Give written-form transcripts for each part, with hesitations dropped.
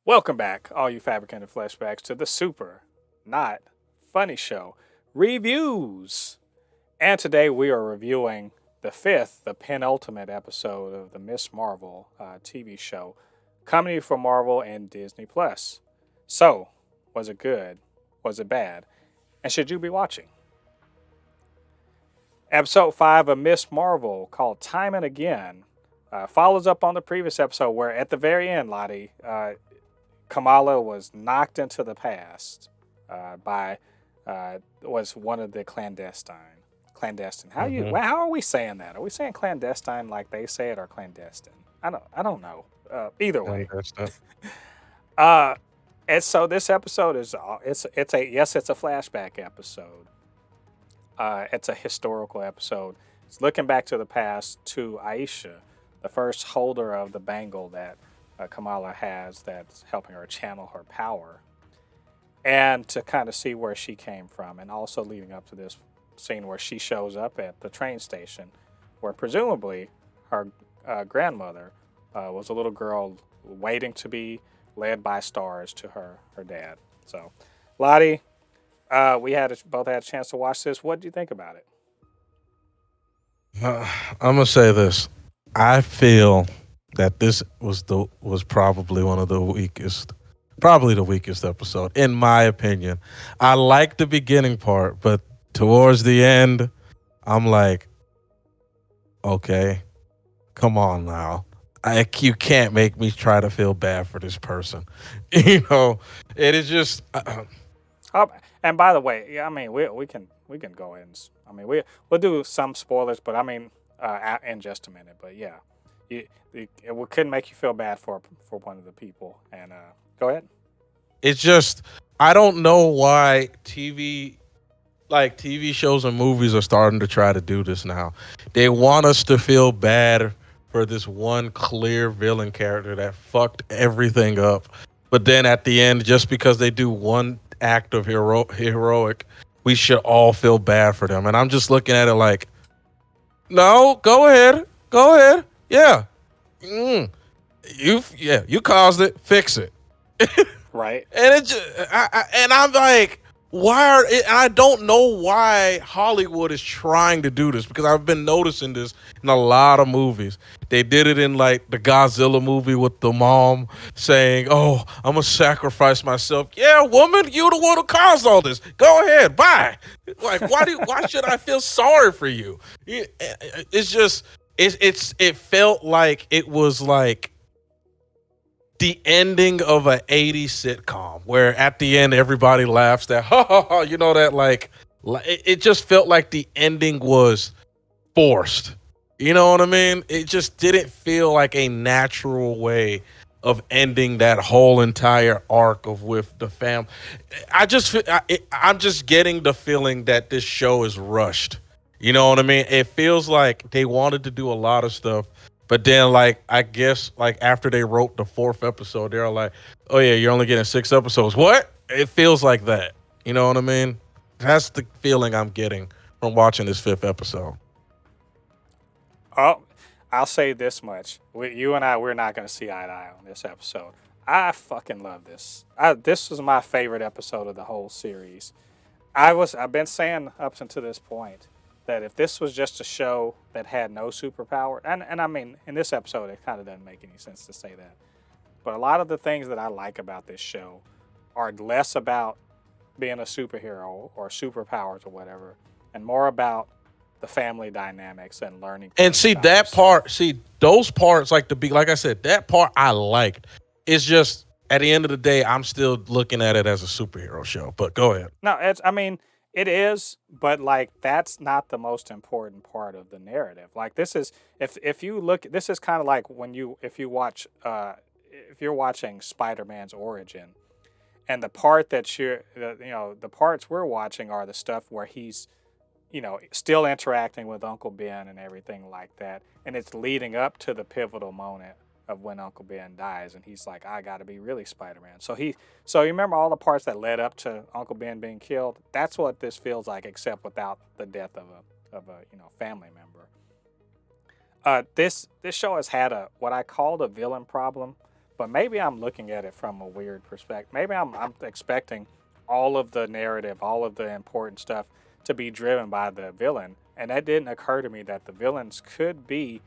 Welcome back, all you Fabricants and Fleshbags, to the super not funny show reviews. And today we are reviewing the penultimate episode of the Miss Marvel TV show, coming from Marvel and Disney Plus. So, was it good? Was it bad? And should you be watching? Episode 5 of Miss Marvel, called Time and Again, follows up on the previous episode where, at the very end, Ladi, Kamala was knocked into the past by was one of the clandestine. Clandestine. Hmm. How are we saying that? Are we saying clandestine like they say it, or clandestine? I don't know. Either And way. that's that. Uh, and so this episode is it's a flashback episode. It's a historical episode. It's looking back to the past to Aisha, the first holder of the bangle that Kamala has that's helping her channel her power, and to kind of see where she came from, and also leading up to this scene where she shows up at the train station, where presumably her grandmother was a little girl waiting to be led by stars to her dad. So, Lottie, both had a chance to watch this. What do you think about it? I'm gonna say this. I feel that this was probably one of the weakest, probably the weakest episode, in my opinion. I like the beginning part, but towards the end, I'm like, okay, come on now. You can't make me try to feel bad for this person. You know, it is just. Oh, and by the way, yeah, I mean we can go ahead and I mean we'll do some spoilers, but I mean in just a minute. But yeah, it couldn't make you feel bad for one of the people. And go ahead. It's just I don't know why TV shows and movies are starting to try to do this now. They want us to feel bad for this one clear villain character that fucked everything up. But then at the end, just because they do one act of heroic, we should all feel bad for them. And I'm just looking at it like, no, go ahead. Go ahead. Yeah. Mm, you caused it. Fix it. Right. And and I'm like, I don't know why Hollywood is trying to do this because I've been noticing this in a lot of movies. They did it in like the Godzilla movie with the mom saying, "Oh, I'm gonna sacrifice myself." Yeah, woman, you the one who caused all this. Go ahead, bye. Like, why should I feel sorry for you? It's just it felt like it was like the ending of an 80s sitcom where at the end everybody laughs that ha ha ha, you know, that it just felt like the ending was forced. You know what I mean? It just didn't feel like a natural way of ending that whole entire arc of with the fam. I'm just getting the feeling that this show is rushed. You know what I mean? It feels like they wanted to do a lot of stuff, but then like I guess like after they wrote the fourth episode, they're like, "Oh yeah, you're only getting 6 episodes." What? It feels like that. You know what I mean? That's the feeling I'm getting from watching this fifth episode. Oh, I'll say this much: you and we're not going to see eye to eye on this episode. I fucking love this. This was my favorite episode of the whole series. I've been saying up until this point that if this was just a show that had no superpower, and I mean in this episode it kind of doesn't make any sense to say that, but a lot of the things that I like about this show are less about being a superhero or superpowers or whatever, and more about the family dynamics and learning And things about yourself. see those parts, like like I said, that part I liked. It's just at the end of the day, I'm still looking at it as a superhero show. But go ahead. No, I mean, it is, but like that's not the most important part of the narrative. Like this is, if you look, this is kind of like when you if you watch if you're watching Spider-Man's origin, and the part that the parts we're watching are the stuff where he's still interacting with Uncle Ben and everything like that, and it's leading up to the pivotal moment of when Uncle Ben dies, and he's like, I got to be really Spider-Man. So you remember all the parts that led up to Uncle Ben being killed? That's what this feels like, except without the death of a family member. This show has had a what I called a villain problem but maybe I'm looking at it from a weird perspective. Maybe I'm expecting all of the narrative, all of the important stuff to be driven by the villain, and that didn't occur to me that the villains could be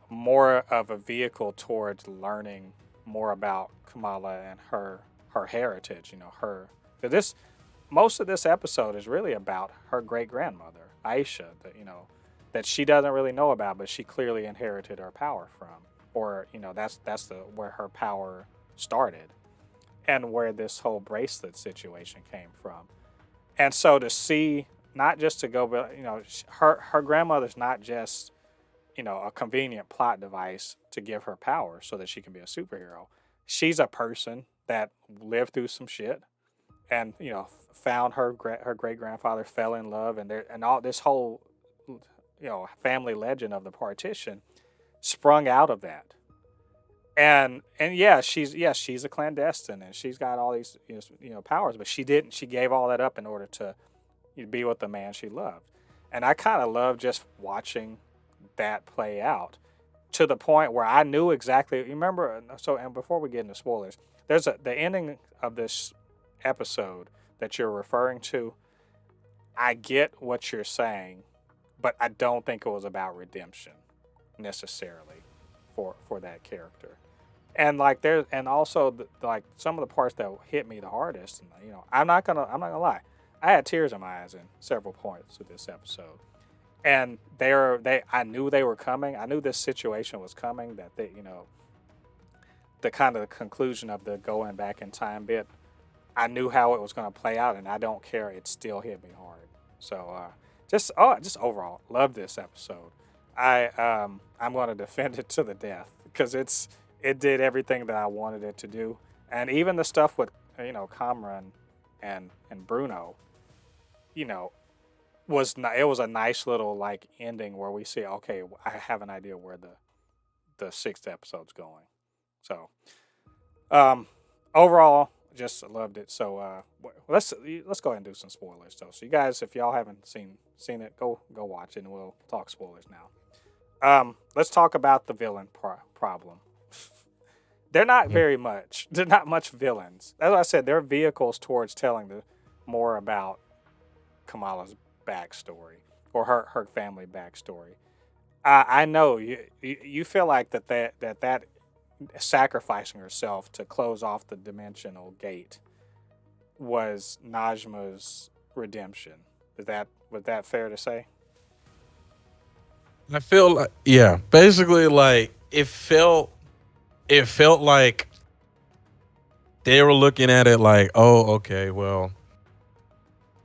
more of a vehicle towards learning more about Kamala and her heritage. You know, her, 'cause this most of this episode is really about her great grandmother Aisha, that that she doesn't really know about, but she clearly inherited her power from, or that's the where her power started, and where this whole bracelet situation came from. And so to see, not just to go, but her grandmother's not just a convenient plot device to give her power so that she can be a superhero. She's a person that lived through some shit, and found her great grandfather, fell in love, and all this whole family legend of the partition sprung out of that. And yeah, she's a clandestine, and she's got all these powers, but she gave all that up in order to be with the man she loved. And I kind of love just watching that play out, to the point where I knew exactly. You remember? So, and before we get into spoilers, there's the ending of this episode that you're referring to. I get what you're saying, but I don't think it was about redemption necessarily for that character. And like and also like some of the parts that hit me the hardest. And, I'm not gonna lie, I had tears in my eyes in several points of this episode. And I knew they were coming. I knew this situation was coming. That the kind of the conclusion of the going back in time bit. I knew how it was going to play out, and I don't care. It still hit me hard. So just overall, love this episode. I'm going to defend it to the death, because it did everything that I wanted it to do, and even the stuff with Cameron and Bruno, it was a nice little like ending where we see, okay, I have an idea where the sixth episode's going. So overall, just loved it. So let's go ahead and do some spoilers though. So you guys, if y'all haven't seen it, go watch it, and we'll talk spoilers now. Let's talk about the villain problem. They're not very much. They're not much villains. As I said, they're vehicles towards telling more about Kamala's backstory, or her family backstory. I know you feel like that sacrificing herself to close off the dimensional gate was Najma's redemption. Was that fair to say? I feel like, yeah, basically, like it felt like they were looking at it like, oh, okay, well,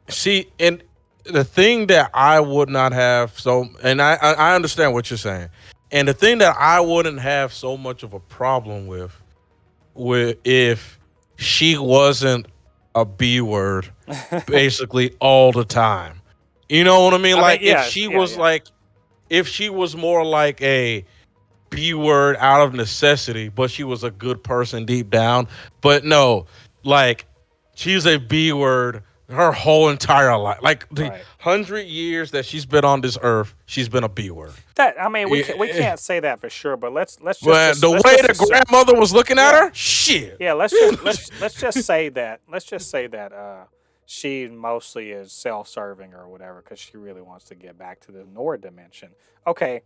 see, and the thing that I would not have and I understand what you're saying, and the thing that I wouldn't have so much of a problem with if she wasn't a B word basically all the time. You know what I mean? I mean, Like yeah, yeah, yeah. if she was more like a B word out of necessity, but she was a good person deep down. But no, like she's a B word her whole entire life. Like the Right. 100 years that she's been on this earth, she's been a B word. That, I mean, we can't say that for sure, but But the let's way just the assume. grandmother was looking at Yeah, her, shit. yeah. Let's just say that. Let's just say that she mostly is self-serving or whatever, because she really wants to get back to the Nord dimension. Okay,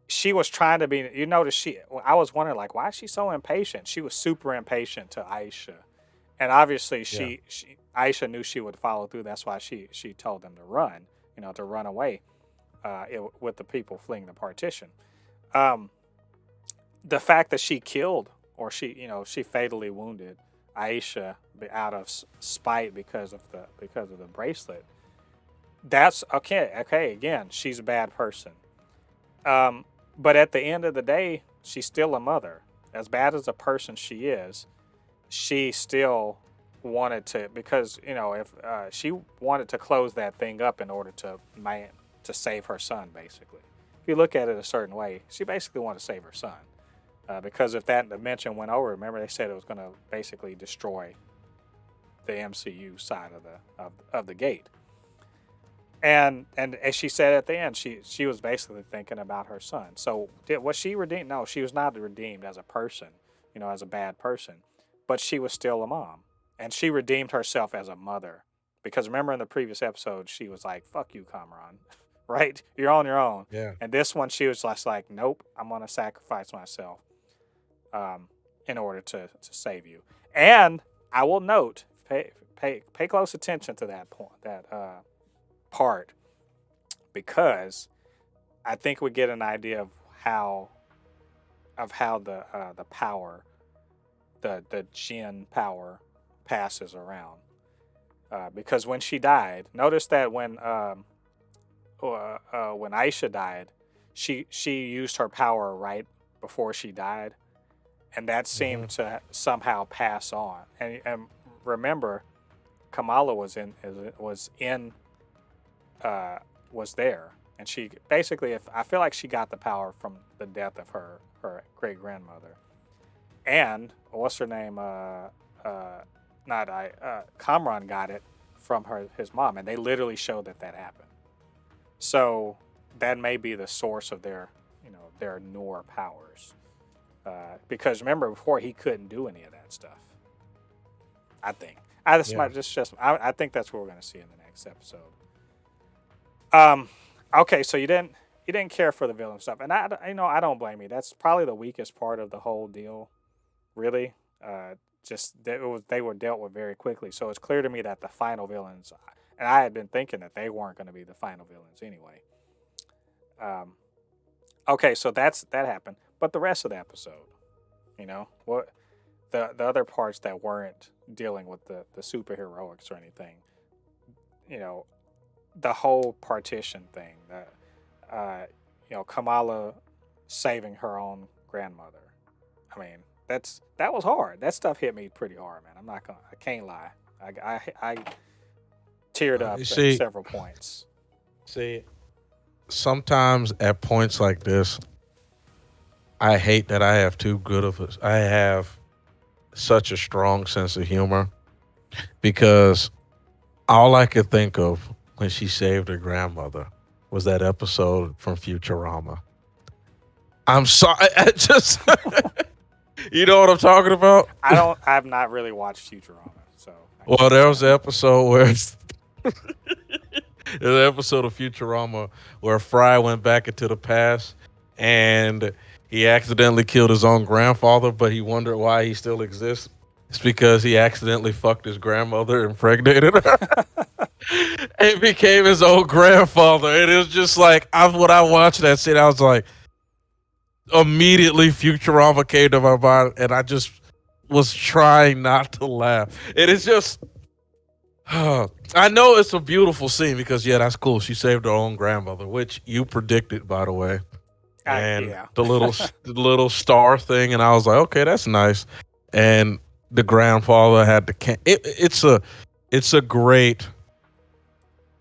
she was trying to be. You notice I was wondering, like, why is she so impatient? She was super impatient to Aisha, and obviously Yeah. Aisha knew she would follow through. That's why she told them to run. To run away, with the people fleeing the partition. Um, the fact that she killed, or she fatally wounded Aisha out of spite because of the bracelet. That's okay. Okay, again, she's a bad person. But at the end of the day, she's still a mother. As bad as a person she is, she still wanted to, because if she wanted to close that thing up in order to save her son, basically. If you look at it a certain way, she basically wanted to save her son, because if that dimension went over, remember they said it was going to basically destroy the MCU side of the gate. And as she said at the end, she was basically thinking about her son. So was she redeemed? No, she was not redeemed as a person, as a bad person, but she was still a mom, and she redeemed herself as a mother. Because remember in the previous episode, she was like, "Fuck you, Kamran," right? You're on your own. Yeah. And this one, she was just like, "Nope, I'm gonna sacrifice myself, um, in order to save you." And I will note, pay close attention to that point, that part, because I think we get an idea of how the power, the Jinn power, passes around. Because when she died, notice that when Aisha died, she used her power right before she died, and that Hmm. seemed to somehow pass on. And remember, Kamala was in was there, and she basically, if I feel like she got the power from the death of her great grandmother, and what's her name? Not I. Kamran got it from his mom, and they literally showed that happened. So that may be the source of their Noor powers. Because remember, before he couldn't do any of that stuff. I think. This Yeah. might just. I think that's what we're going to see in the next episode. Um. Okay, so you didn't care for the villain stuff, and I don't blame you. That's probably the weakest part of the whole deal. Really. Just they were dealt with very quickly. So it's clear to me that the final villains, and I had been thinking that they weren't going to be the final villains anyway. Um, okay, so that happened, but the rest of the episode, what the other parts that weren't dealing with the superheroics or anything, you know, the whole partition thing, Kamala saving her own grandmother. I mean, that was hard. That stuff hit me pretty hard, man. I can't lie. I teared up You at see, several points. see, sometimes at points like this, I hate that I have too good of a. I have such a strong sense of humor because all I could think of when she saved her grandmother was that episode from Futurama. I'm sorry, I just you know what I'm talking about. I've not really watched Futurama, so I Well, can't there say. was an episode where there's an episode of Futurama where Fry went back into the past and he accidentally killed his own grandfather, but he wondered why he still exists. It's because he accidentally fucked his grandmother, impregnated her, and became his own grandfather. And it was just like, when I watched that scene, I was like, immediately Futurama came to my mind, and I just was trying not to laugh. It is just I know it's a beautiful scene because yeah, that's cool. She saved her own grandmother, which you predicted, by the way, and Yeah. the little star thing, and I was like, okay, that's nice. And the grandfather had the it's a great.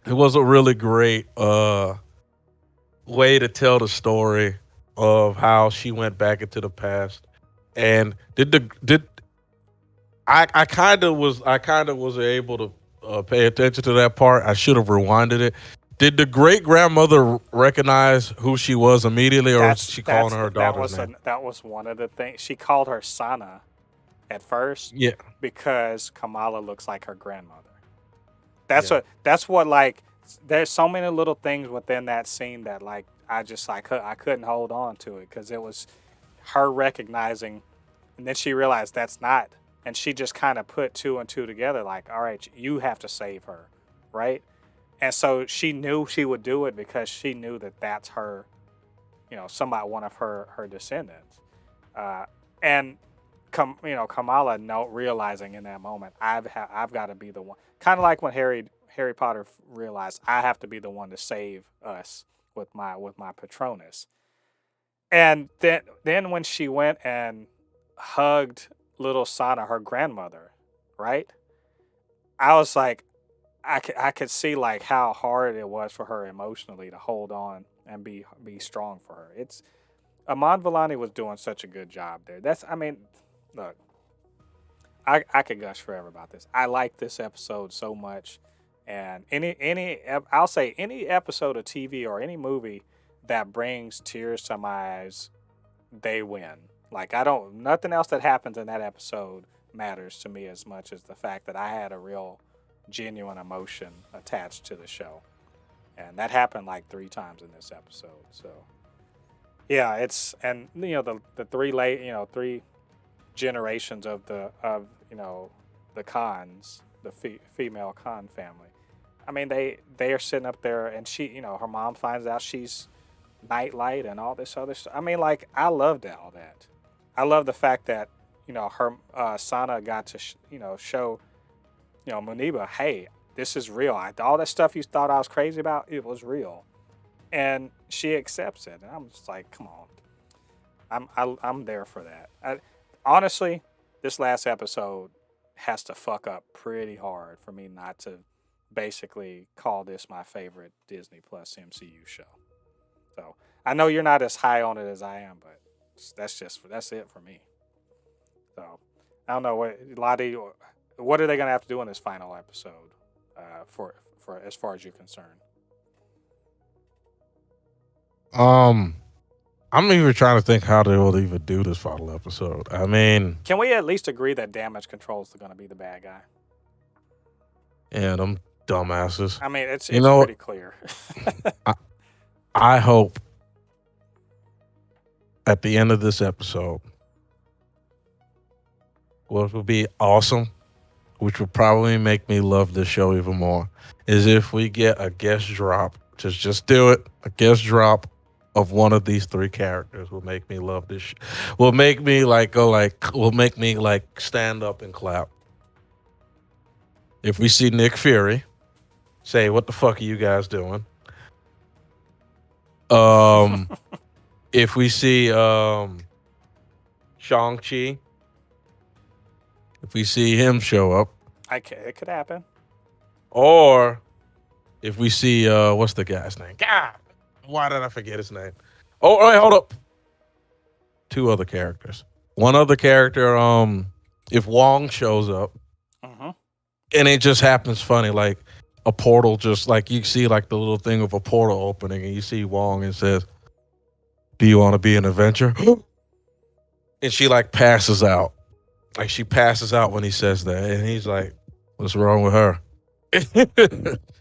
It was a really great way to tell the story of how she went back into the past. And did I kind of was able to pay attention to that part. I should have rewinded it. Did the great grandmother recognize who she was immediately, or was she calling her daughter's name? That was one of the things. She called her Sana at first Yeah, because Kamala looks like her grandmother. yeah, That's what like. There's so many little things within that scene that like I couldn't hold on to it because it was her recognizing, and then she realized that's not, and she just kind of put two and two together. Like, all right, you have to save her, right? And so she knew she would do it because she knew that that's her, somebody, one of her descendants. Uh, and Kamala realizing in that moment, I've got to be the one. Kind of like when Harry Potter realized I have to be the one to save us with my Patronus. And then when she went and hugged little Sana, her grandmother, right? I was like, I could see like how hard it was for her emotionally to hold on and be strong for her. It's Amon Villani was doing such a good job there. I mean, look, I could gush forever about this. I like this episode so much, And I'll say any episode of TV or any movie that brings tears to my eyes, they win. Like nothing else that happens in that episode matters to me as much as the fact that I had a real genuine emotion attached to the show. And that happened like 3 times in this episode. So yeah, and the three generations of the Khans, the female Khan family. I mean, they are sitting up there, and her mom finds out she's nightlight and all this other stuff. I mean, like, I loved all that. I love the fact that her Sana got to show Muniba, hey, this is real. All that stuff you thought I was crazy about, it was real, and she accepts it. And I'm just like, come on, I'm there for that. Honestly, this last episode has to fuck up pretty hard for me not to basically call this my favorite Disney Plus MCU show. So I know you're not as high on it as I am, but that's it for me. So I don't know what Ladi, what are they gonna have to do in this final episode for as far as you're concerned? I'm even trying to think how they will even do this final episode. I mean, can we at least agree that Damage Control is going to be the bad guy? Yeah, them dumbasses. I mean, it's pretty clear. I hope at the end of this episode, what would be awesome, which would probably make me love this show even more, is if we get a guest drop. Just do it. A guest drop of one of these 3 characters will make me love this. Will make me will make me stand up and clap. If we see Nick Fury, say, "What the fuck are you guys doing?" If we see Shang-Chi, if we see him show up, it could happen. Or if we see what's the guy's name? God, why did I forget his name? Oh, all right, hold up. 2 other characters. One other character, if Wong shows up, and it just happens funny, like a portal, just like you see like the little thing of a portal opening, and you see Wong and says, "Do you want to be an Avenger?" And she like passes out. Like she passes out when he says that, and he's like, "What's wrong with her?"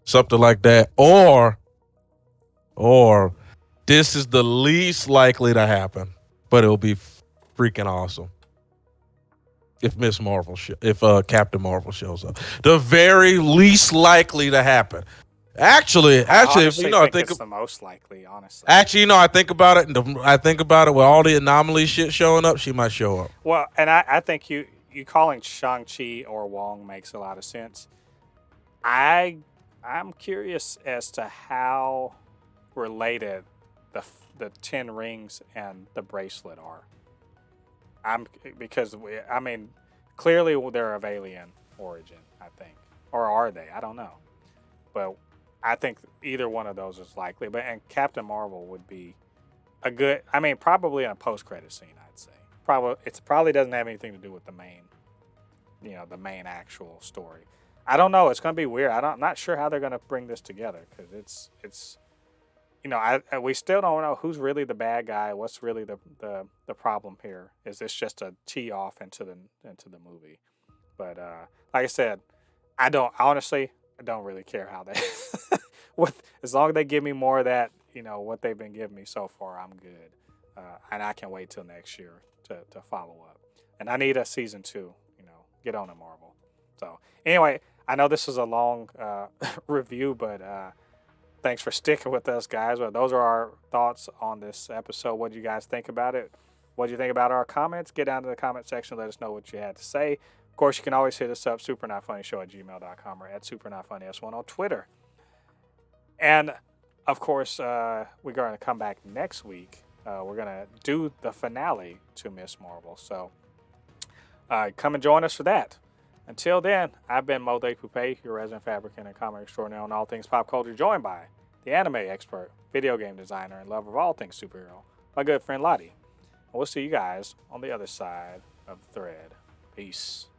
Something like that. Or this is the least likely to happen, but it'll be freaking awesome if Captain Marvel shows up. The very least likely to happen. Actually, I if I think it's the most likely, honestly. Actually, I think about it, and I think about it with all the anomaly shit showing up, she might show up. Well, and I think you calling Shang-Chi or Wong makes a lot of sense. I'm curious as to how related the 10 rings and the bracelet are. Clearly they're of alien origin, I think. Or are they? I don't know. But I think either one of those is likely. And Captain Marvel would be a good, probably in a post-credit scene, I'd say. It probably doesn't have anything to do with the main, the main actual story. I don't know. It's going to be weird. I'm not sure how they're going to bring this together, because it's we still don't know who's really the bad guy. What's really the problem here? Is this just a tee off into the movie? But like I said, I don't really care how they as long as they give me more of that, what they've been giving me so far, I'm good. And I can wait till next year to follow up. And I need a season 2. Get on it, Marvel. So anyway, I know this is a long review, but thanks for sticking with us, guys. Well, those are our thoughts on this episode. What do you guys think about it? What do you think about our comments? Get down to the comment section. Let us know what you had to say. Of course, you can always hit us up, supernotfunnyshow@gmail.com or @supernotfunnys1 on Twitter. And, of course, we're going to come back next week. We're going to do the finale to Miss Marvel. So come and join us for that. Until then, I've been Mo De Poupée, your resident fabricant and comic extraordinaire on all things pop culture, joined by the anime expert, video game designer, and lover of all things superhero, my good friend Ladi. And we'll see you guys on the other side of the thread. Peace.